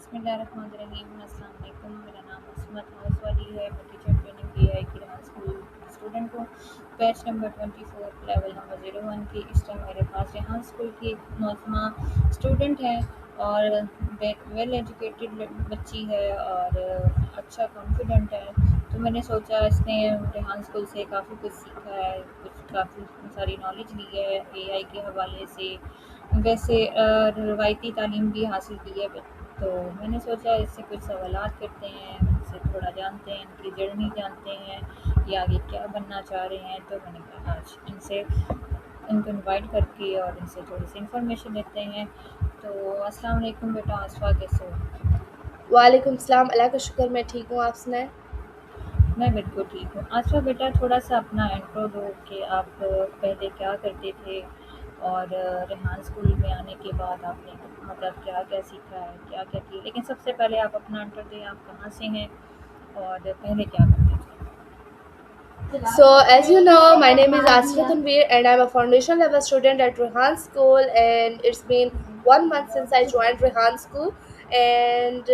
बिस्मिल्लाहिर्रहमानिर्रहीम। अस्सलाम वालेकुम। मेरा नाम उस्मत हाउस वाली है। मैं टीचर ट्रेनिंग एआई की रेहान स्कूल स्टूडेंट हूँ। बैच नंबर 24 लेवल नंबर 01 की। इस टाइम मेरे पास रेहान स्कूल की एक नौजवां स्टूडेंट है और वेल एजुकेटेड बच्ची है और अच्छा कॉन्फिडेंट है। तो मैंने सोचा इसने रेहान स्कूल से काफ़ी कुछ सीखा है, कुछ काफ़ी सारी नॉलेज ली है एआई के हवाले से। वैसे रवायती तालीम भी हासिल की है, तो मैंने सोचा इससे कुछ सवालात करते हैं, इनसे थोड़ा जानते हैं, इनकी जर्नी जानते हैं, ये आगे क्या बनना चाह रहे हैं। तो मैंने कहा आज इनसे इनको इनवाइट करके और इनसे थोड़ी सी इन्फॉर्मेशन लेते हैं। तो अस्सलाम वालेकुम बेटा आसफ़ा, कैसे हो? वालेकुम सलाम। अल्लाह का शुक्र, मैं ठीक हूँ। आप सुनाएं। मैं बिल्कुल ठीक हूँ। आसफ़ा बेटा थोड़ा सा अपना इंट्रो दो कि आप पहले क्या करते थे और रेहान स्कूल में आने के बाद आपने मतलब क्या-क्या सीखा है, क्या-क्या किया? लेकिन सबसे पहले आप अपना इंट्रो दें, आप कहाँ से हैं और पहले क्या करते थे? So, as you know, my name is Asfa Tanveer and I'm a foundation level student at Rehan School. And it's been 1 month since I joined Rehan School. And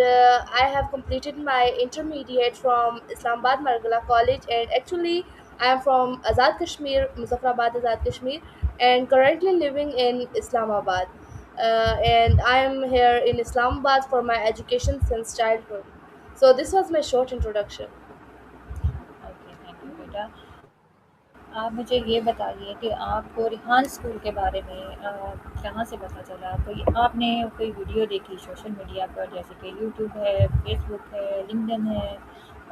I have completed my intermediate from Islamabad Margala College. And actually, I am from Azad Kashmir, Muzaffarabad, Azad Kashmir, and currently living in Islamabad. And I am here in Islamabad for my education since childhood. So, this was my short introduction. Okay, thank you बेटा। आप मुझे ये बताइए कि आपको Rehan school के बारे में कहाँ से पता चला? कोई आपने कोई वीडियो देखी सोशल मीडिया पर, जैसे कि यूट्यूब है, फेसबुक है, लिंक्डइन है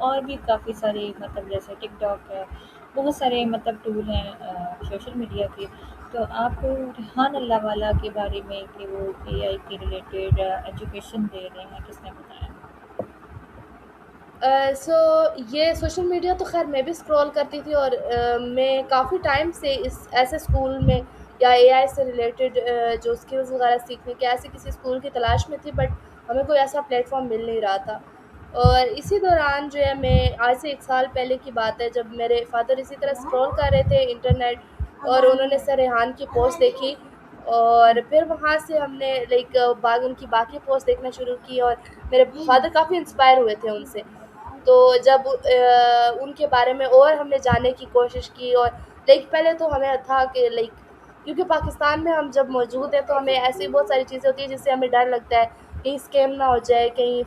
और भी काफ़ी सारे मतलब जैसे टिकटॉक है, बहुत सारे मतलब टूल हैं सोशल मीडिया के। तो आपको रेहान अल्लाह वाला के बारे में कि वो एआई के रिलेटेड एजुकेशन दे रहे हैं, किसने बताया? सो ये सोशल मीडिया तो खैर मैं भी स्क्रॉल करती थी और मैं काफ़ी टाइम से इस ऐसे स्कूल में या एआई से रिलेटेड जो स्किल्स वगैरह सीखने के ऐसे किसी स्कूल की तलाश में थी, बट हमें कोई ऐसा प्लेटफॉर्म मिल नहीं रहा था। और इसी दौरान जो है, मैं आज से 1 साल पहले की बात है, जब मेरे फादर इसी तरह स्क्रॉल कर रहे थे इंटरनेट और उन्होंने सर रेहान की पोस्ट देखी। और फिर वहाँ से हमने लाइक बाग उनकी बाकी पोस्ट देखना शुरू की और मेरे फादर काफ़ी इंस्पायर हुए थे उनसे। तो जब उनके बारे में और हमने जानने की कोशिश की, और लाइक पहले तो हमें था कि लाइक क्योंकि पाकिस्तान में हम जब मौजूद हैं तो हमें ऐसी बहुत सारी चीज़ें होती हैं जिससे हमें डर लगता है, कहीं स्कैम ना हो जाए, कहीं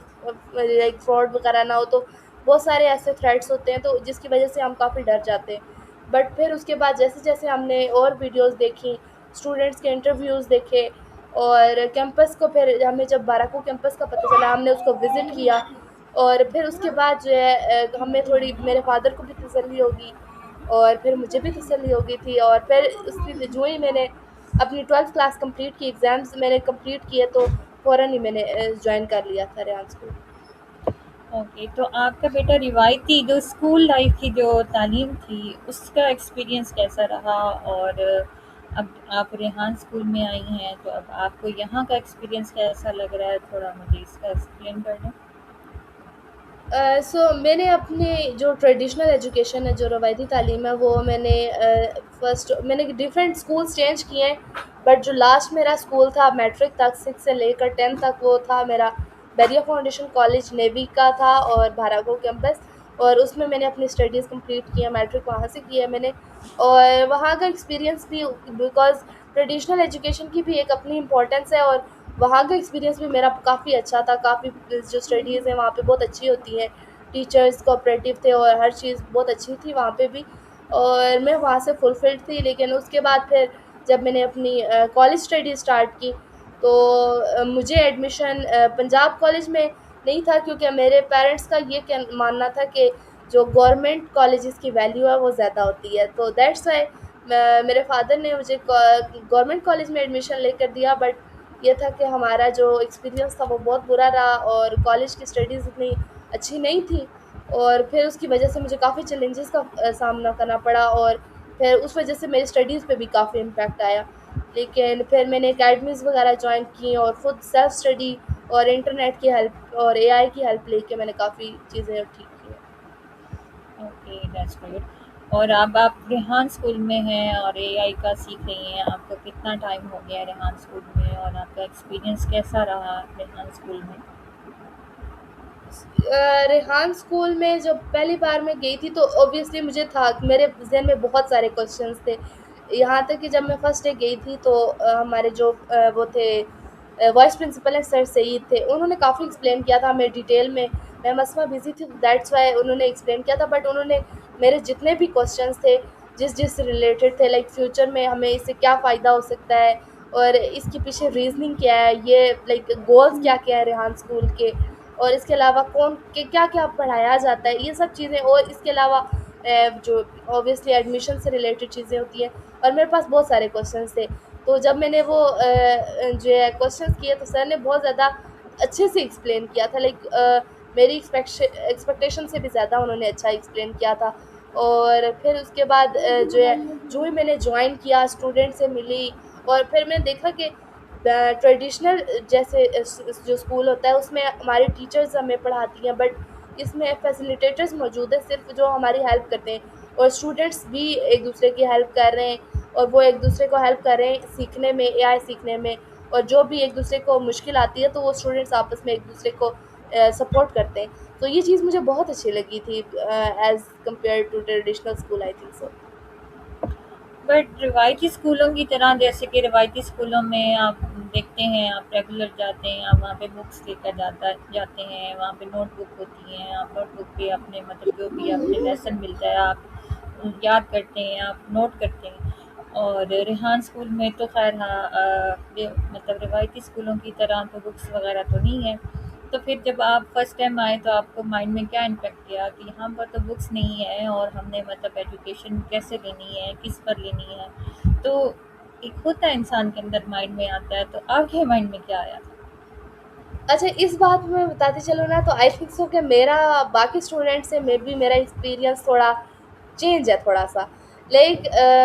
लाइक फ्रॉड वगैरह ना हो। तो बहुत सारे ऐसे थ्रेट्स होते हैं तो जिसकी वजह से हम काफ़ी डर जाते हैं। बट फिर उसके बाद जैसे जैसे हमने और वीडियोस देखी, स्टूडेंट्स के इंटरव्यूज़ देखे और कैंपस को, फिर हमें जब बाराको कैंपस का पता चला हमने उसको विज़िट किया। और फिर उसके बाद जो है हमें थोड़ी, मेरे फादर को भी तसल्ली होगी और फिर मुझे भी तसल्ली हो गई थी। और फिर उसकी जो ही मैंने अपनी 12th क्लास कंप्लीट की, एग्ज़ाम्स मैंने कंप्लीट किए, तो फ़ौरन ही मैंने जॉइन कर लिया था रेहान स्कूल। ओके, तो आपका बेटा रिवायती जो स्कूल लाइफ की जो तालीम थी, उसका एक्सपीरियंस कैसा रहा? और अब आप रेहान स्कूल में आई हैं, तो अब आपको यहाँ का एक्सपीरियंस कैसा लग रहा है? थोड़ा मुझे इसका एक्सप्लेन कर दें। सो मैंने अपनी जो ट्रेडिशनल एजुकेशन है, जो रवायती तालीम है, वो मैंने फ़र्स्ट मैंने डिफरेंट स्कूल्स चेंज किए हैं। बट जो लास्ट मेरा स्कूल था मैट्रिक तक, 6 से लेकर 10 तक, वो था मेरा बैरिया फाउंडेशन कॉलेज नेवी का था और भारागो कैंपस। और उसमें मैंने अपनी स्टडीज़ कंप्लीट की है, मैट्रिक वहाँ से की है मैंने। और वहाँ का एक्सपीरियंस भी, बिकॉज़ ट्रेडिशनल एजुकेशन की भी एक अपनी इम्पोर्टेंस है, और वहाँ का एक्सपीरियंस भी मेरा काफ़ी अच्छा था। काफ़ी जो स्टडीज़ हैं वहाँ पे बहुत अच्छी होती हैं, टीचर्स कोऑपरेटिव थे और हर चीज़ बहुत अच्छी थी वहाँ पे भी। और मैं वहाँ से फुलफिल्ड थी। लेकिन उसके बाद फिर जब मैंने अपनी कॉलेज स्टडी स्टार्ट की, तो मुझे एडमिशन पंजाब कॉलेज में नहीं था, क्योंकि मेरे पेरेंट्स का ये मानना था कि जो गवर्नमेंट कॉलेजेस की वैल्यू है वो ज़्यादा होती है। तो दैट्स वाई मेरे फादर ने मुझे गवर्नमेंट कॉलेज में एडमिशन लेकर दिया। बट ये था कि हमारा जो एक्सपीरियंस था वो बहुत बुरा रहा और कॉलेज की स्टडीज़ इतनी अच्छी नहीं थी। और फिर उसकी वजह से मुझे काफ़ी चैलेंजेस का सामना करना पड़ा, और फिर उस वजह से मेरी स्टडीज़ पे भी काफ़ी इम्पैक्ट आया। लेकिन फिर मैंने अकेडमीज़ वगैरह जॉइन की और खुद सेल्फ स्टडी और इंटरनेट की हेल्प और एआई की हेल्प लेके मैंने काफ़ी चीज़ें ठीक की हैं। Okay, that's great. और अब आप रेहान स्कूल में हैं और एआई का सीख रही हैं। आपको कितना टाइम हो गया है रेहान स्कूल में और आपका एक्सपीरियंस कैसा रहा रेहान स्कूल में? रेहान स्कूल में जब पहली बार मैं गई थी तो ऑब्वियसली मुझे था, मेरे ज़हन में बहुत सारे क्वेश्चंस थे। यहाँ तक कि जब मैं फर्स्ट डे गई थी तो हमारे जो वो थे वाइस प्रिंसिपल हैं सर सईद थे, उन्होंने काफ़ी एक्सप्लेन किया था हमें डिटेल में। मैम असमा बिज़ी थी, दैट्स वाई उन्होंने एक्सप्लेन किया था, बट उन्होंने मेरे जितने भी क्वेश्चंस थे जिस जिस रिलेटेड थे, लाइक फ्यूचर में हमें इससे क्या फ़ायदा हो सकता है और इसके पीछे रीजनिंग क्या है, ये लाइक गोल्स क्या क्या है रेहान स्कूल के, और इसके अलावा कौन के क्या-क्या पढ़ाया जाता है, ये सब चीज़ें, और इसके अलावा जो ऑब्वियसली एडमिशन से रिलेटेड चीज़ें होती हैं, और मेरे पास बहुत सारे क्वेश्चंस थे। तो जब मैंने वो जो है क्वेश्चंस किए तो सर ने बहुत ज़्यादा अच्छे से एक्सप्लेन किया था, लाइक मेरी एक्सपेक्टेशन से भी ज़्यादा उन्होंने अच्छा एक्सप्लेन किया था। और फिर उसके बाद जो है, जो ही मैंने जॉइन किया, स्टूडेंट से मिली, और फिर मैंने देखा कि ट्रेडिशनल जैसे जो स्कूल होता है उसमें हमारी टीचर्स हमें पढ़ाती हैं, बट इसमें फैसिलिटेटर्स मौजूद है सिर्फ जो हमारी हेल्प करते हैं, और स्टूडेंट्स भी एक दूसरे की हेल्प कर रहे हैं, और वो एक दूसरे को हेल्प कर रहे हैं सीखने में, एआई सीखने में। और जो भी एक दूसरे को मुश्किल आती है तो वो स्टूडेंट्स आपस में एक दूसरे को सपोर्ट करते हैं। तो ये चीज़ मुझे बहुत अच्छी लगी थी as compare to traditional school, I think so. But रिवायती स्कूलों की तरह, जैसे कि रिवायती स्कूलों में आप देखते हैं, आप रेगुलर जाते हैं, आप वहाँ पे बुक्स लेकर जाते हैं, वहाँ पे नोटबुक होती हैं, आप नोटबुक पे अपने मतलब जो भी अपने लेसन मिलता है आप याद करते हैं, आप नोट करते हैं। और रेहान स्कूल में तो खैर हाँ, मतलब रिवायती स्कूलों की तरह तो बुक्स वगैरह तो नहीं है। तो फिर जब आप फर्स्ट टाइम आए तो आपको माइंड में क्या इम्पेक्ट किया कि यहाँ पर तो बुक्स नहीं है और हमने मतलब एजुकेशन कैसे लेनी है, किस पर लेनी है? तो एक होता है इंसान के अंदर, माइंड में आता है, तो आपके माइंड में क्या आया? अच्छा, इस बात में मैं बताती चलूँ ना, तो आई थिंक सो कि मेरा बाकी स्टूडेंट से मे बी मेरा एक्सपीरियंस थोड़ा चेंज है थोड़ा-सा। लाइक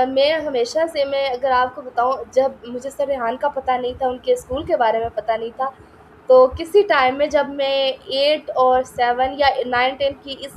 मैं हमेशा से, मैं अगर आपको बताऊँ, जब मुझे सर रेहान का पता नहीं था, उनके स्कूल के बारे में पता नहीं था, तो किसी टाइम में जब मैं 8 और 7 या 9-10 की इस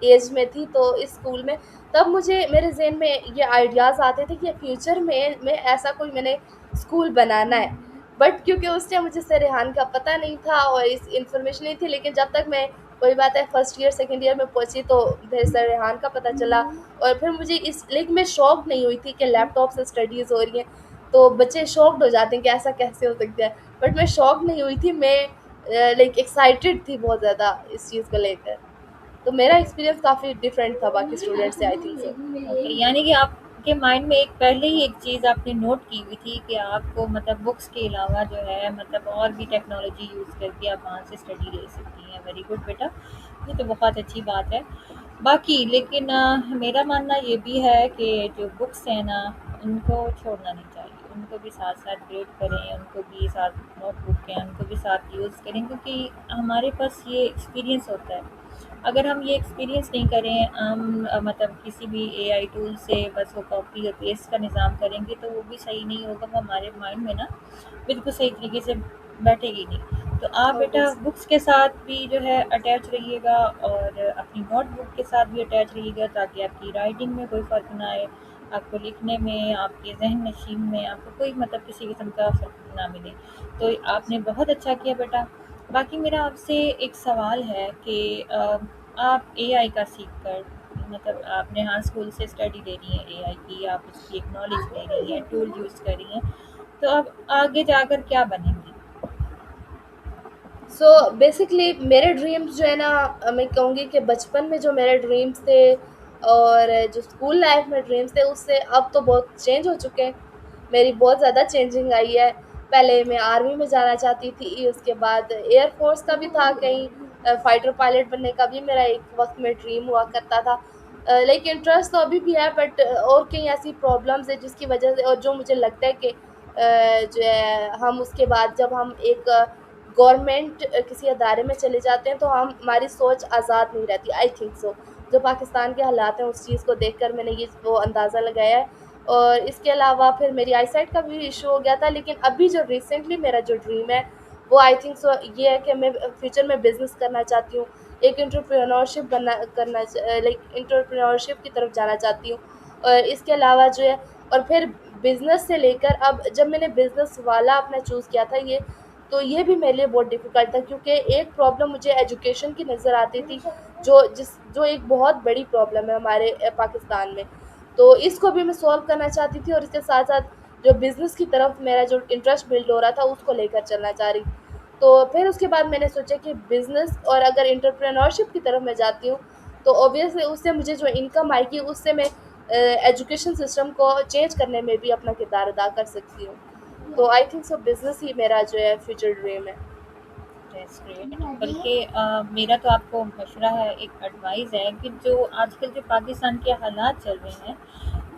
एज में थी, तो इस स्कूल में, तब मुझे मेरे ज़हन में ये आइडियाज़ आते थे कि फ्यूचर में मैं ऐसा कोई मैंने स्कूल बनाना है। बट क्योंकि उस टाइम मुझे सर रेहान का पता नहीं था और इस इन्फॉर्मेशन नहीं थी, लेकिन जब तक मैं, वही बात है, फर्स्ट ईयर सेकंड ईयर में पहुंची तो फिर सर रेहान का पता चला। और फिर मुझे इस, लेकिन मैं शॉक नहीं हुई थी कि लैपटॉप से स्टडीज़ हो रही हैं। तो बच्चे शॉक्ड हो जाते हैं कि ऐसा कैसे हो सकता है, बट मैं शॉक नहीं हुई थी, मैं लाइक एक्साइटेड थी बहुत ज़्यादा इस चीज़ को लेकर। तो मेरा एक्सपीरियंस काफ़ी डिफरेंट था बाकी स्टूडेंट से, आई थिंक सो। ओके, यानी कि आपके माइंड में एक पहले ही एक चीज़ आपने नोट की हुई थी कि आपको मतलब बुक्स के अलावा जो है मतलब और भी टेक्नोलॉजी यूज़ करके आप वहाँ से स्टडी ले सकती हैं। वेरी गुड बेटा, ये तो बहुत अच्छी बात है। बाकी लेकिन मेरा मानना ये भी है कि जो बुक्स हैं ना, उनको छोड़ना नहीं चाहिए, उनको भी साथ साथ ग्रेड करें, उनको भी साथ नोटबुक हैं उनको भी साथ यूज़ करें, क्योंकि हमारे पास ये एक्सपीरियंस होता है। अगर हम ये एक्सपीरियंस नहीं करें, हम मतलब किसी भी एआई टूल से बस वो कॉपी और पेस्ट का निज़ाम करेंगे तो वो भी सही नहीं होगा, वो हमारे माइंड में ना बिल्कुल सही तरीके से बैठेगी नहीं। तो आप बेटा ऑब्वियसली। बुक्स के साथ भी जो है अटैच रहिएगा और अपनी नोटबुक के साथ भी अटैच रहिएगा, ताकि आपकी राइटिंग में कोई फ़र्क ना आए, आपको लिखने में, आपके ज़हन नशीन में आपको कोई मतलब किसी किस्म का फ़र्क ना मिले। तो आपने बहुत अच्छा किया बेटा। बाकी मेरा आपसे एक सवाल है कि आप एआई का सीख कर, मतलब आपने हाँ स्कूल से स्टडी ले रही है एआई की, आप उसकी एक नॉलेज ले रही हैं, टूल यूज़ कर रही हैं, तो आप आगे जाकर क्या बनेंगी? सो बेसिकली मेरे ड्रीम्स जो है ना, मैं कहूँगी कि बचपन में जो मेरे ड्रीम्स थे और जो स्कूल लाइफ में ड्रीम्स थे, उससे अब तो बहुत चेंज हो चुके हैं। मेरी बहुत ज़्यादा चेंजिंग आई है। पहले मैं आर्मी में जाना चाहती थी, उसके बाद एयर फोर्स का भी था, कहीं फाइटर पायलट बनने का भी मेरा एक वक्त में ड्रीम हुआ करता था। लेकिन इंटरेस्ट तो अभी भी है, बट और कई ऐसी प्रॉब्लम्स है जिसकी वजह से, और जो मुझे लगता है कि जो है, हम उसके बाद जब हम एक गवर्नमेंट किसी अदारे में चले जाते हैं तो हम, हमारी सोच आज़ाद नहीं रहती, आई थिंक सो। जो पाकिस्तान के हालात हैं उस चीज़ को देखकर मैंने ये वो अंदाज़ा लगाया है। और इसके अलावा फिर मेरी आईसाइट का भी इशू हो गया था, लेकिन अभी जो रिसेंटली मेरा जो ड्रीम है वो आई थिंक सो ये है कि मैं फ्यूचर में बिज़नेस करना चाहती हूँ। एक एंटरप्रेन्योरशिप बनना करना लाइक एंटरप्रेन्योरशिप की तरफ जाना चाहती हूँ। और इसके अलावा जो है, और फिर बिज़नेस से लेकर, अब जब मैंने बिज़नेस वाला अपना चूज़ किया था ये, तो ये भी मेरे लिए बहुत डिफ़िकल्ट था, क्योंकि एक प्रॉब्लम मुझे एजुकेशन की नज़र आती थी, जो एक बहुत बड़ी प्रॉब्लम है हमारे पाकिस्तान में। तो इसको भी मैं सॉल्व करना चाहती थी, और इसके साथ-साथ जो बिज़नेस की तरफ मेरा जो इंटरेस्ट बिल्ड हो रहा था, उसको लेकर चलना चाह रही। तो फिर उसके बाद मैंने सोचा कि बिज़नेस और अगर एंटरप्रेन्योरशिप की तरफ मैं जाती हूँ, तो ऑब्वियसली उससे मुझे जो इनकम आएगी, उससे मैं एजुकेशन सिस्टम को चेंज करने में भी अपना किरदार अदा कर सकती हूँ। तो आई थिंक सो बिज़नेस ही मेरा जो है फ्यूचर ड्रीम है। That's great. बल्कि मेरा तो आपको मशवरा है, एक एडवाइस है कि जो आजकल जो पाकिस्तान के हालात चल रहे हैं,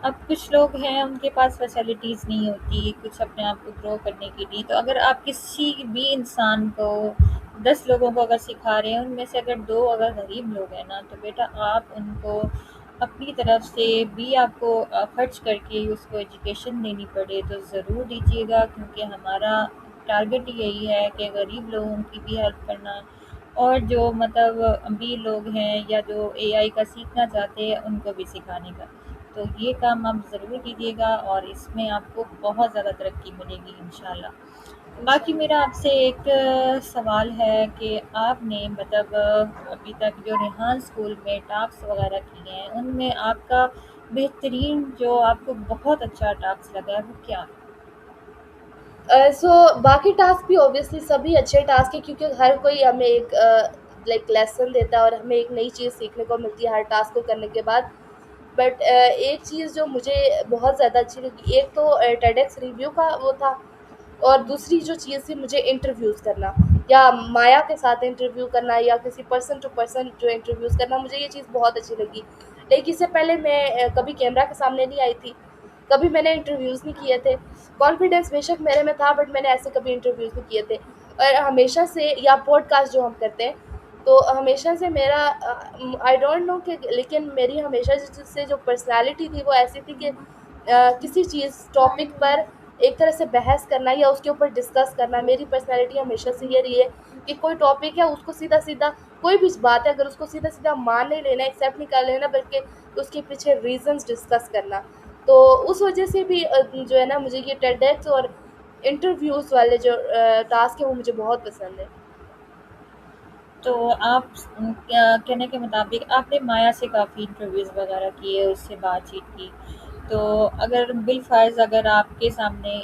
अब कुछ लोग हैं उनके पास फैसिलिटीज़ नहीं होती कुछ अपने आप को ग्रो करने के लिए। तो अगर आप किसी भी इंसान को 10 लोगों को अगर सिखा रहे हैं, उनमें से अगर 2 अगर गरीब लोग हैं ना, तो बेटा आप उनको अपनी तरफ से भी आपको खर्च करके उसको एजुकेशन देनी पड़े तो ज़रूर दीजिएगा, क्योंकि हमारा टारगेट यही है कि गरीब लोगों की भी हेल्प करना, और जो मतलब अमीर लोग हैं या जो एआई का सीखना चाहते हैं उनको भी सिखाने का। तो ये काम आप ज़रूर कीजिएगा और इसमें आपको बहुत ज़्यादा तरक्की मिलेगी इंशाल्लाह। बाकी इंशाल्लाह। मेरा आपसे एक सवाल है कि आपने मतलब अभी तक जो रेहान स्कूल में टास्क वगैरह किए हैं, उनमें आपका बेहतरीन जो आपको बहुत अच्छा टास्क लगा है वो क्या? सो बाकी टास्क भी ऑब्वियसली सभी अच्छे टास्क हैं, क्योंकि हर कोई हमें एक लाइक लेसन देता है, और हमें एक नई चीज़ सीखने को मिलती है हर टास्क को करने के बाद। बट एक चीज़ जो मुझे बहुत ज़्यादा अच्छी लगी, एक तो टेडेक्स रिव्यू का वो था, और दूसरी जो चीज़ थी मुझे इंटरव्यूज़ करना, या माया के साथ इंटरव्यू करना, या किसी पर्सन टू पर्सन जो इंटरव्यूज़ करना, मुझे ये चीज़ बहुत अच्छी लगी। लेकिन इससे पहले मैं कभी कैमरा के सामने नहीं आई थी, कभी मैंने इंटरव्यूज़ नहीं किए थे। कॉन्फिडेंस बेशक मेरे में था, बट मैंने ऐसे कभी इंटरव्यूज़ नहीं किए थे। और हमेशा से, या पॉडकास्ट जो हम करते हैं, तो हमेशा से मेरा आई डोंट नो कि, लेकिन मेरी हमेशा से जो पर्सनैलिटी थी वो ऐसी थी कि किसी चीज़ टॉपिक पर एक तरह से बहस करना या उसके ऊपर डिस्कस करना, मेरी पर्सनैलिटी हमेशा से ये रही है कि कोई टॉपिक है उसको सीधा-सीधा, कोई भी बात है अगर उसको सीधा-सीधा मान नहीं लेना, एक्सेप्ट नहीं कर लेना, बल्कि उसके पीछे रीज़न्स डिस्कस करना। तो उस वजह से भी जो है ना, मुझे ये टेडेक्स और इंटरव्यूज़ वाले जो टास्क है वो मुझे बहुत पसंद है। तो आप क्या कहने के मुताबिक आपने माया से काफ़ी इंटरव्यूज़ वगैरह किए, उससे बातचीत की। तो अगर बिलफ़र्ज़ अगर आपके सामने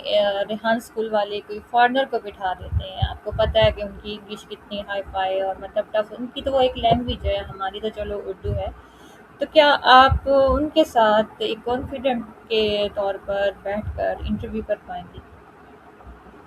रेहान स्कूल वाले कोई फ़ॉरेनर को बिठा देते हैं, आपको पता है कि उनकी इंग्लिश कितनी हाई-फ़ाई है और मतलब टफ़, उनकी तो वो एक लैंग्वेज है, हमारी तो चलो उर्दू है। तो क्या आप उनके साथ एक कॉन्फिडेंट के तौर पर बैठकर इंटरव्यू कर पाएँगी?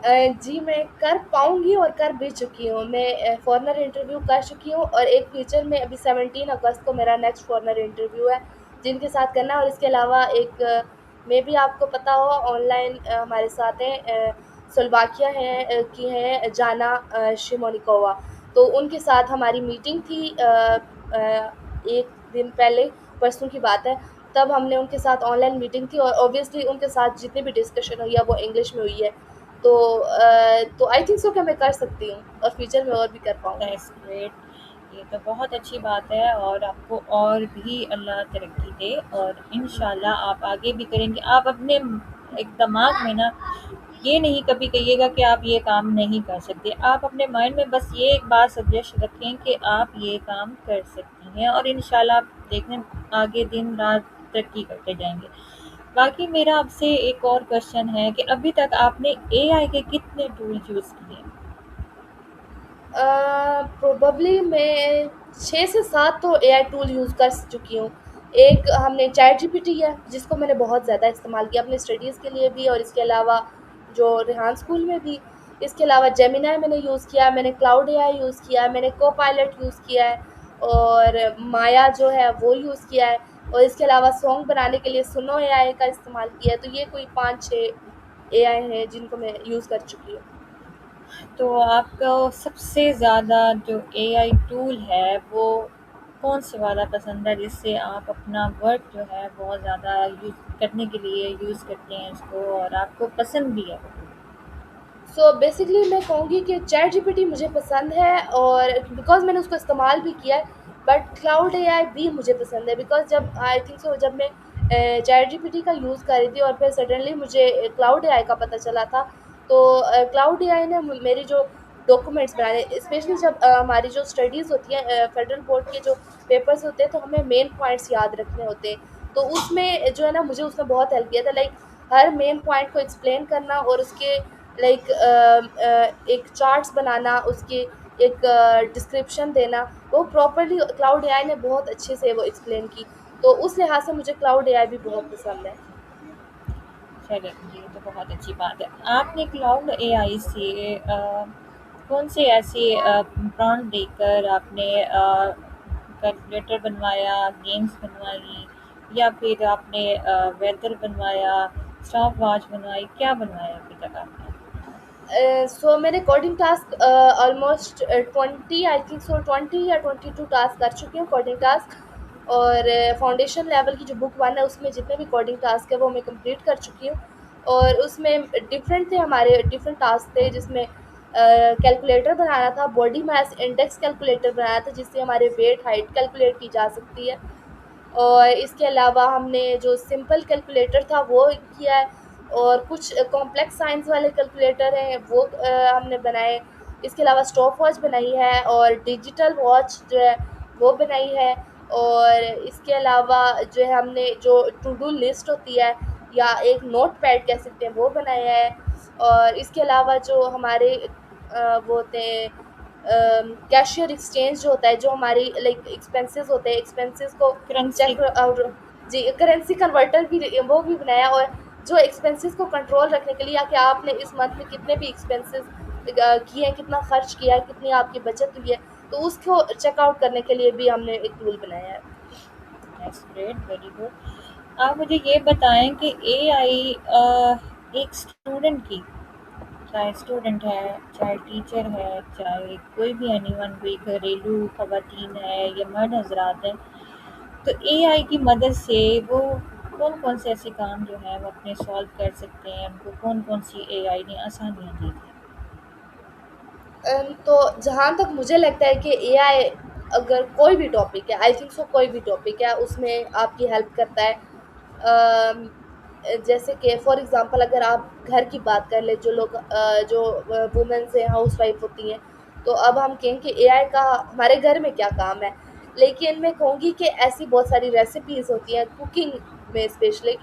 जी, मैं कर पाऊँगी और कर भी चुकी हूँ। मैं फ़ॉरेनर इंटरव्यू कर चुकी हूँ, और एक फ्यूचर में अभी 17 अगस्त को मेरा नेक्स्ट फ़ॉरेनर इंटरव्यू है, जिनके साथ करना है। और इसके अलावा एक मेबी आपको पता हो, ऑनलाइन हमारे साथ हैं, स्लोवाकिया हैं की हैं जाना शिमोनिकोवा। तो उनके साथ हमारी मीटिंग थी 1 दिन पहले, परसों की बात है। तब हमने उनके साथ ऑनलाइन मीटिंग थी, और ऑब्वियसली उनके साथ जितनी भी डिस्कशन हुई है वो इंग्लिश में हुई है। तो आई थिंक सो कि मैं कर सकती हूँ, और फ्यूचर में और भी कर पाऊँगी। That's great. ये तो बहुत अच्छी बात है और आपको और भी अल्लाह तरक्की दे और इंशाल्लाह आप आगे भी करेंगे। आप अपने एक दिमाग में ना ये नहीं कभी कहिएगा कि आप ये काम नहीं कर सकते। आप अपने माइंड में बस ये एक बात सजेस्ट रखें कि आप ये काम कर सकती हैं और इंशाल्लाह आप देखें आगे दिन रात तरक्की करते जाएँगे। बाकी मेरा आपसे एक और क्वेश्चन है कि अभी तक आपने एआई के कितने टूल यूज़ किए हैं? प्रोबेबली मैं 6 से 7 तो एआई टूल यूज़ कर चुकी हूँ। एक हमने चैट जीपीटी है, जिसको मैंने बहुत ज़्यादा इस्तेमाल किया अपनी स्टडीज़ के लिए भी, और इसके अलावा जो रेहान स्कूल में भी। इसके अलावा जेमिनी मैंने यूज़ किया है, मैंने क्लाउड एआई यूज़ किया है, मैंने कोपायलट यूज़ किया है, और माया जो है वो यूज़ किया है, और इसके अलावा सॉन्ग बनाने के लिए सुनो एआई का इस्तेमाल किया है। तो ये कोई 5-6 एआई हैं जिनको मैं यूज़ कर चुकी हूँ। तो आपको सबसे ज़्यादा जो एआई टूल है वो कौन से वाला पसंद है जिससे आप अपना वर्क जो है बहुत ज़्यादा यूज़ करने के लिए यूज़ करते हैं इसको और आपको पसंद भी है? सो बेसिकली मैं कहूँगी कि चैट जीपीटी मुझे पसंद है, और बिकॉज़ मैंने उसको इस्तेमाल भी किया है। बट क्लाउड एआई भी मुझे पसंद है, बिकॉज़ जब आई थिंक सो जब मैं चैट जीपीटी का यूज़ कर रही थी, और फिर सडनली मुझे क्लाउड एआई का पता चला था, तो क्लाउड एआई ने मेरी जो डॉक्यूमेंट्स बनाने, स्पेशली जब हमारी जो स्टडीज़ होती है, फेडरल बोर्ड के जो पेपर्स होते हैं, तो हमें मेन पॉइंट्स याद रखने होते हैं। तो उसमें जो है ना, मुझे उसने बहुत हेल्प किया था, लाइक हर मेन पॉइंट को एक्सप्लेन करना और उसके लाइक एक चार्ट्स बनाना, उसके एक डिस्क्रिप्शन देना, वो प्रॉपर्ली क्लाउड एआई ने बहुत अच्छे से वो एक्सप्लेन की। तो उस लिहाज से मुझे क्लाउड एआई भी बहुत पसंद है। चलिए ये तो बहुत अच्छी बात है। आपने क्लाउड एआई से कौन से ऐसे प्रॉम्प्ट देकर आपने कैलकुलेटर बनवाया, गेम्स बनवाई, या फिर आपने वेदर बनवाया, स्टॉप वॉच बनवाई, क्या बनवाया अभी तक आपने? सो मैंने कोडिंग टास्क ऑलमोस्ट 20, आई थिंक सो 20 या 22 टास्क कर चुकी हूँ कोडिंग टास्क। और फाउंडेशन लेवल की जो बुक वन है, उसमें जितने भी कोडिंग टास्क है वो मैं कंप्लीट कर चुकी हूँ। और उसमें डिफरेंट थे, हमारे डिफरेंट टास्क थे, जिसमें कैलकुलेटर बनाना था, बॉडी मास इंडेक्स कैलकुलेटर बनाया था, जिससे हमारे वेट हाइट कैलकुलेट की जा सकती है। और इसके अलावा हमने जो सिंपल कैलकुलेटर था वो किया है, और कुछ कॉम्प्लेक्स साइंस वाले कैलकुलेटर हैं वो हमने बनाए। इसके अलावा स्टॉप वॉच बनाई है, और डिजिटल वॉच जो है वो बनाई है। और इसके अलावा जो है, हमने जो टू डू लिस्ट होती है, या एक नोट पैड कह सकते हैं, वो बनाया है। और इसके अलावा जो हमारे वो होते हैं, कैशियर एक्सचेंज जो होता है, जो हमारी लाइक एक्सपेंसेस होते हैं, एक्सपेंसेस को करेंसी। चेक और जी करेंसी कन्वर्टर भी, वो भी बनाया। और जो एक्सपेंसेस को कंट्रोल रखने के लिए, या कि आपने इस मंथ में कितने भी एक्सपेंसेस किए हैं, कितना खर्च किया है, कितनी आपकी बचत हुई है, तो उसको चेकआउट करने के लिए भी हमने एक टूल बनाया है। That's great, very good. आप मुझे ये बताएं कि एआई एक स्टूडेंट की, चाहे स्टूडेंट है, चाहे टीचर है, चाहे कोई भी एनीवन, कोई घरेलू खवातीन है या मर्द हजरात हैं, तो एआई की मदद से वो कौन-कौन से ऐसे काम जो हैं वो अपने सॉल्व कर सकते हैं? उनको कौन-कौन सी एआई ने आसानियाँ दी थी? तो जहाँ तक मुझे लगता है कि एआई, अगर कोई भी टॉपिक है, आई थिंक सो कोई भी टॉपिक है, उसमें आपकी हेल्प करता है। अम, जैसे कि फॉर एग्जांपल, अगर आप घर की बात कर ले, जो लोग जो वुमेन्स हैं, हाउस वाइफ होती हैं, तो अब हम कहें कि एआई का हमारे घर में क्या काम है। लेकिन मैं कहूँगी कि ऐसी बहुत सारी रेसिपीज़ होती हैं कुकिंग में स्पेशली,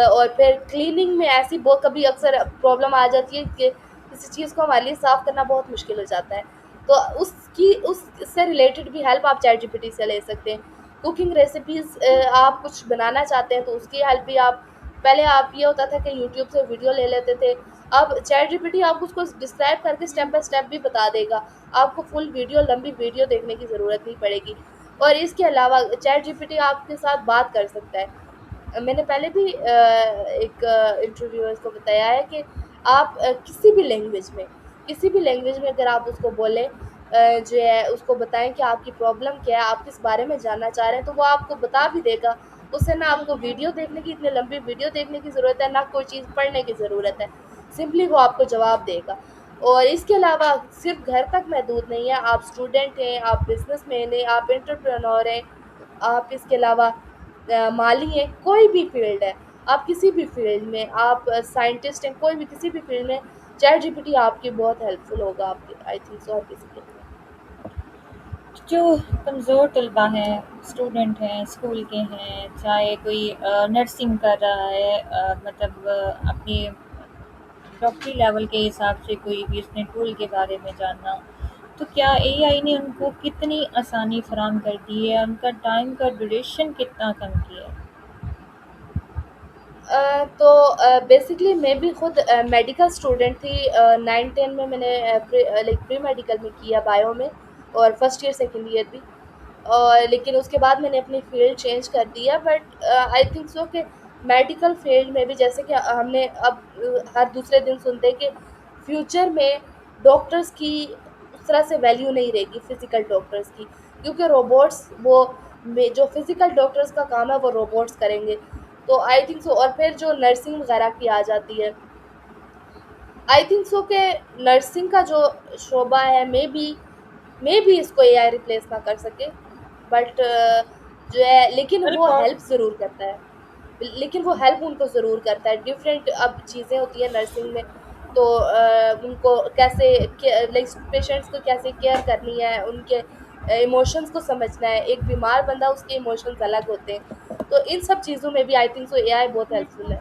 और फिर क्लीनिंग में ऐसी बहुत कभी अक्सर प्रॉब्लम आ जाती है कि किसी चीज़ को हमारे लिए साफ़ करना बहुत मुश्किल हो जाता है। तो उसकी उससे रिलेटेड भी हेल्प आप चैट जीपीटी से ले सकते हैं। कुकिंग रेसिपीज़, आप कुछ बनाना चाहते हैं तो उसकी हेल्प भी आप, पहले आप ये होता था कि यूट्यूब से वीडियो ले लेते थे, अब चैट जीपीटी आपको उसको डिस्क्राइब करके स्टेप बाय स्टेप भी बता देगा। आपको फुल वीडियो, लंबी वीडियो देखने की ज़रूरत नहीं पड़ेगी। और इसके अलावा चैट जीपीटी आपके साथ बात कर सकता है। मैंने पहले भी एक इंटरव्यूअर्स को बताया है कि आप किसी भी लैंग्वेज में अगर आप उसको बोलें, जो है उसको बताएं कि आपकी प्रॉब्लम क्या है, आप किस बारे में जानना चाह रहे हैं, तो वो आपको बता भी देगा। उससे ना आपको वीडियो देखने की, इतनी लंबी वीडियो देखने की ज़रूरत है, ना कोई चीज़ पढ़ने की ज़रूरत है। सिंपली वो आपको जवाब देगा। और इसके अलावा सिर्फ घर तक महदूद नहीं है, आप स्टूडेंट हैं, आप बिजनेसमैन हैं, आप एंटरप्रेन्योर हैं, आप इसके अलावा माली हैं, कोई भी फ़ील्ड है, आप किसी भी फ़ील्ड में, आप साइंटिस्ट हैं, कोई भी किसी भी फ़ील्ड में, चैट जीपीटी आपकी बहुत हेल्पफुल होगा, आपके आई थिंक सो हर किसी के लिए। जो कमज़ोर तलबा हैं, स्टूडेंट हैं, स्कूल के हैं, चाहे कोई नर्सिंग कर रहा है, मतलब अपनी डॉक्टरी लेवल के हिसाब से कोई भी उसने टूल के बारे में जानना हो, तो क्या एआई ने उनको कितनी आसानी फराहम कर दी है? उनका टाइम का ड्यूरेशन कितना कम किया है? तो बेसिकली मैं भी खुद मेडिकल स्टूडेंट थी। 9-10 में मैंने लाइक प्री मेडिकल में किया, बायो में, और फर्स्ट ईयर सेकंड ईयर भी। और लेकिन उसके बाद मैंने अपनी फ़ील्ड चेंज कर दिया, बट आई थिंक सो कि मेडिकल फ़ील्ड में भी, जैसे कि हमने अब हर दूसरे दिन सुनते हैं कि फ्यूचर में डॉक्टर्स की उस तरह से वैल्यू नहीं रहेगी, फ़िज़िकल डॉक्टर्स की, क्योंकि रोबोट्स वो में जो फ़िज़िकल डॉक्टर्स का काम है वो रोबोट्स करेंगे। तो आई थिंक सो, और फिर जो नर्सिंग वगैरह की आ जाती है, आई थिंक सो कि नर्सिंग का जो शोबा है, मे बी इसको एआई रिप्लेस ना कर सके, बट जो है, लेकिन पर वो कौन हेल्प ज़रूर करता है। लेकिन वो हेल्प उनको ज़रूर करता है। डिफरेंट अब चीज़ें होती हैं नर्सिंग में, तो उनको कैसे लाइक पेशेंट्स को कैसे केयर करनी है, उनके इमोशंस को समझना है। एक बीमार बंदा, उसके इमोशंस अलग होते हैं। तो इन सब चीज़ों में भी आई थिंक सो एआई बहुत हेल्पफुल है।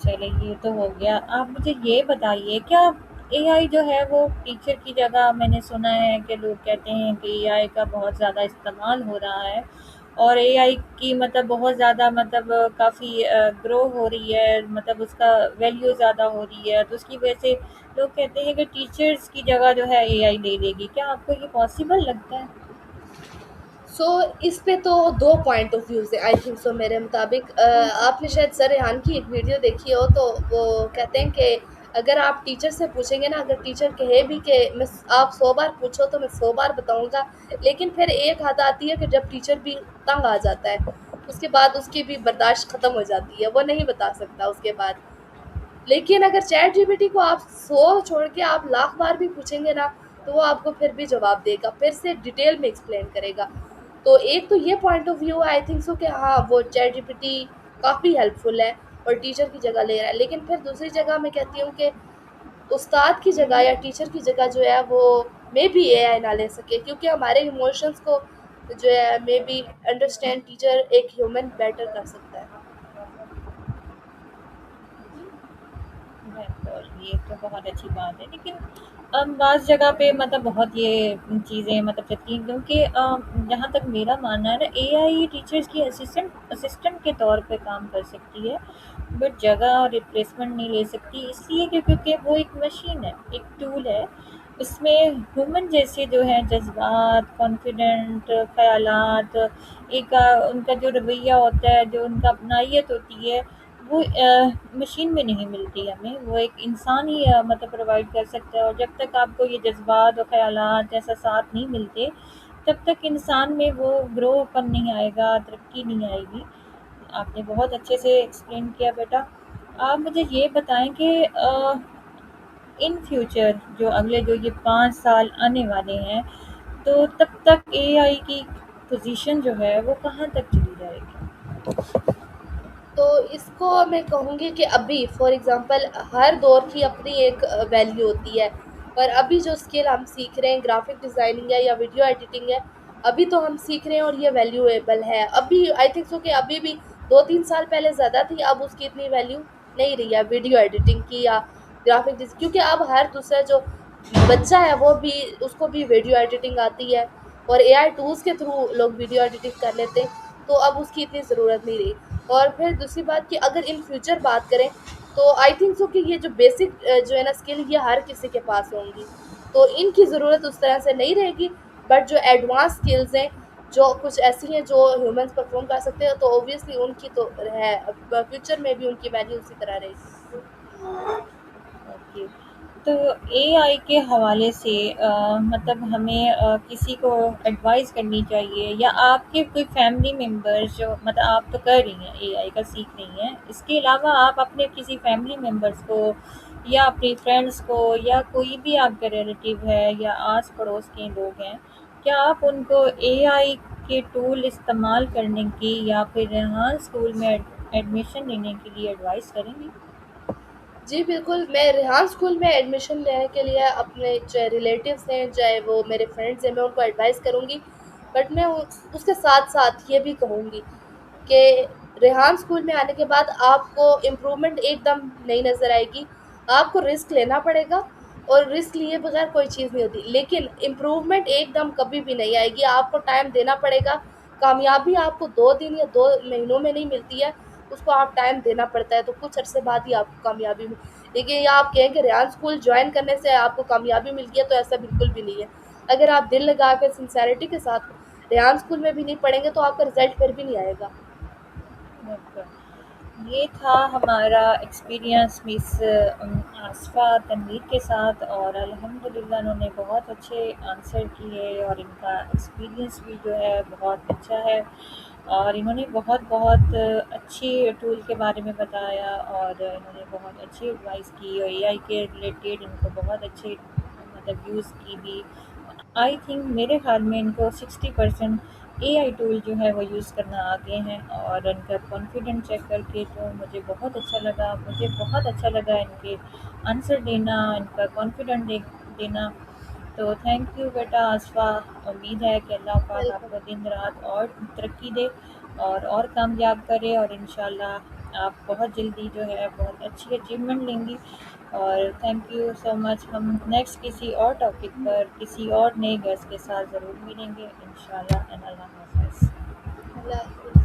चलिए ये तो हो गया। आप मुझे ये बताइए, क्या एआई जो है वो टीचर की जगह, मैंने सुना है कि लोग कहते हैं कि एआई का बहुत ज़्यादा इस्तेमाल हो रहा है और एआई की मतलब बहुत ज़्यादा मतलब काफ़ी ग्रो हो रही है, मतलब उसका वैल्यू ज़्यादा हो रही है, तो उसकी वजह से लोग कहते हैं कि टीचर्स की जगह जो है एआई ले लेगी। क्या आपको ये पॉसिबल लगता है? सो इस पे तो दो पॉइंट ऑफ व्यूज है आई थिंक सो मेरे मुताबिक। आपने शायद सर रेहान की एक वीडियो देखी हो, तो वो कहते हैं कि अगर आप टीचर से पूछेंगे ना, अगर टीचर कहे भी कि मैं आप 100 बार पूछो तो मैं 100 बार बताऊंगा, लेकिन फिर एक हद आती है कि जब टीचर भी तंग आ जाता है, उसके बाद उसकी भी बर्दाश्त खत्म हो जाती है, वो नहीं बता सकता उसके बाद। लेकिन अगर चैट जीपीटी को आप 100 छोड़ के आप लाख बार भी पूछेंगे ना, तो वो आपको फिर भी जवाब देगा, फिर से डिटेल में एक्सप्लेन करेगा। तो एक तो ये point of view I think सो कि हाँ, वो चैट जीपीटी काफ़ी हेल्पफुल है और टीचर की जगह ले रहा है। लेकिन फिर दूसरी जगह मैं कहती हूँ कि उस्ताद की जगह या टीचर की जगह जो है वो मे बी एआई ना ले सके, क्योंकि हमारे इमोशंस को जो है मे बी अंडरस्टैंड टीचर एक ह्यूमन बेटर कर सकता है। बिल्कुल, ये तो बहुत अच्छी बात है, लेकिन बाज़ जगह पे मतलब बहुत ये चीज़ें मतलब चलती हैं, क्योंकि जहाँ तक मेरा मानना है ना, एआई टीचर्स की असिस्टेंट असिस्टेंट के तौर पे काम कर सकती है, बट जगह और रिप्लेसमेंट नहीं ले सकती, इसलिए क्योंकि वो एक मशीन है, एक टूल है। इसमें ह्यूमन जैसे जो हैं जज़्बात, कॉन्फिडेंट, ख़यालात, एक उनका जो रवैया होता है, जो उनका अपनाइत होती है, वो मशीन में नहीं मिलती हमें, वो एक इंसान ही मतलब प्रोवाइड कर सकता है। और जब तक आपको ये जज़्बात और ख़यालात, एहसासात नहीं मिलते, तब तक इंसान में वो ग्रोपन नहीं आएगा, तरक्की नहीं आएगी। आपने बहुत अच्छे से एक्सप्लेन किया बेटा। आप मुझे ये बताएँ कि इन फ्यूचर जो अगले जो ये 5 साल आने वाले हैं, तो तब तक एआई की पोज़ीशन जो है वो कहाँ तक चली जाएगी? तो इसको मैं कहूँगी कि अभी फॉर एग्ज़ाम्पल हर दौर की अपनी एक वैल्यू होती है, और अभी जो स्किल हम सीख रहे हैं, ग्राफ़िक डिज़ाइनिंग है या वीडियो एडिटिंग है, अभी तो हम सीख रहे हैं और ये वैल्यूएबल है। अभी आई थिंक सो कि अभी भी 2-3 साल पहले ज़्यादा थी, अब उसकी इतनी वैल्यू नहीं रही है वीडियो एडिटिंग की या ग्राफ़िक डिज़ क्योंकि अब हर दूसरा जो बच्चा है वो भी, उसको भी वीडियो एडिटिंग आती है, और एआई टूल्स के थ्रू लोग वीडियो एडिटिंग कर लेते हैं, तो अब उसकी इतनी ज़रूरत नहीं रही। और फिर दूसरी बात कि अगर इन फ्यूचर बात करें, तो आई थिंक सो कि ये जो बेसिक जो है ना स्किल, ये हर किसी के पास होंगी, तो इनकी ज़रूरत उस तरह से नहीं रहेगी। बट जो एडवांस स्किल्स हैं, जो कुछ ऐसी हैं जो ह्यूमंस परफॉर्म कर सकते हैं, तो ऑब्वियसली उनकी तो है, फ्यूचर में भी उनकी वैल्यू उसी तरह रहेगी। ओके। तो एआई के हवाले से मतलब हमें किसी को एडवाइस करनी चाहिए, या आपके कोई फैमिली मेंबर्स जो मतलब आप तो कर रही हैं एआई का सीख रही हैं, इसके अलावा आप अपने किसी फैमिली मेंबर्स को या अपनी फ्रेंड्स को या कोई भी आपका रिलेटिव है या आस पड़ोस के लोग हैं, क्या आप उनको एआई के टूल इस्तेमाल करने की या फिर हाँ स्कूल में एडमिशन लेने के लिए एडवाइस करेंगी? जी बिल्कुल, मैं रेहान स्कूल में एडमिशन लेने के लिए अपने चाहे रिलेटिव्स हैं, चाहे वो मेरे फ्रेंड्स हैं, मैं उनको एडवाइस करूँगी। बट मैं उसके साथ-साथ ये भी कहूँगी कि रेहान स्कूल में आने के बाद आपको इम्प्रूवमेंट एकदम नहीं नज़र आएगी। आपको रिस्क लेना पड़ेगा, और रिस्क लिए बगैर कोई चीज़ नहीं होती। लेकिन इम्प्रूवमेंट एकदम कभी भी नहीं आएगी, आपको टाइम देना पड़ेगा। कामयाबी आपको 2 दिन या 2 महीनों में नहीं मिलती है, उसको आप टाइम देना पड़ता है, तो कुछ अरसे बाद ही आपको कामयाबी मिल। देखिए, ये आप कहें कि रेहान स्कूल जॉइन करने से आपको कामयाबी मिल गई है, तो ऐसा बिल्कुल भी नहीं है। अगर आप दिल लगा कर सिंसेरिटी के साथ रेहान स्कूल में भी नहीं पढ़ेंगे, तो आपका रिज़ल्ट फिर भी नहीं आएगा। बिल्कुल। ये था हमारा एक्सपीरियंस मिस आसफ़ा तनवीर के साथ, और अल्हम्दुलिल्लाह उन्होंने बहुत अच्छे आंसर किए और इनका एक्सपीरियंस भी जो है बहुत अच्छा है, और इन्होंने बहुत बहुत अच्छी टूल के बारे में बताया, और इन्होंने बहुत अच्छी एडवाइस की, और एआई के रिलेटेड इनको बहुत अच्छे मतलब यूज़ की भी। आई थिंक मेरे ख़्याल में इनको 60% एआई टूल जो है वो यूज़ करना आगे हैं, और इनका कॉन्फिडेंट चेक करके तो मुझे बहुत अच्छा लगा। मुझे बहुत अच्छा लगा इनके आंसर देना, इनका कॉन्फिडेंट देना। तो थैंक यू बेटा आसफ़ा। उम्मीद है कि अल्लाह पाक वेलकम। आपको दिन-रात और तरक्की दे और कामयाब करे, और इंशाल्लाह आप बहुत जल्दी जो है बहुत अच्छी अचीवमेंट लेंगी। और थैंक यू सो मच। हम नेक्स्ट किसी और टॉपिक पर किसी और नए गेस्ट के साथ ज़रूर मिलेंगे इंशाल्लाह। एंड अल्लाह हाफ़िज़। अल्लाह हाफ़िज़।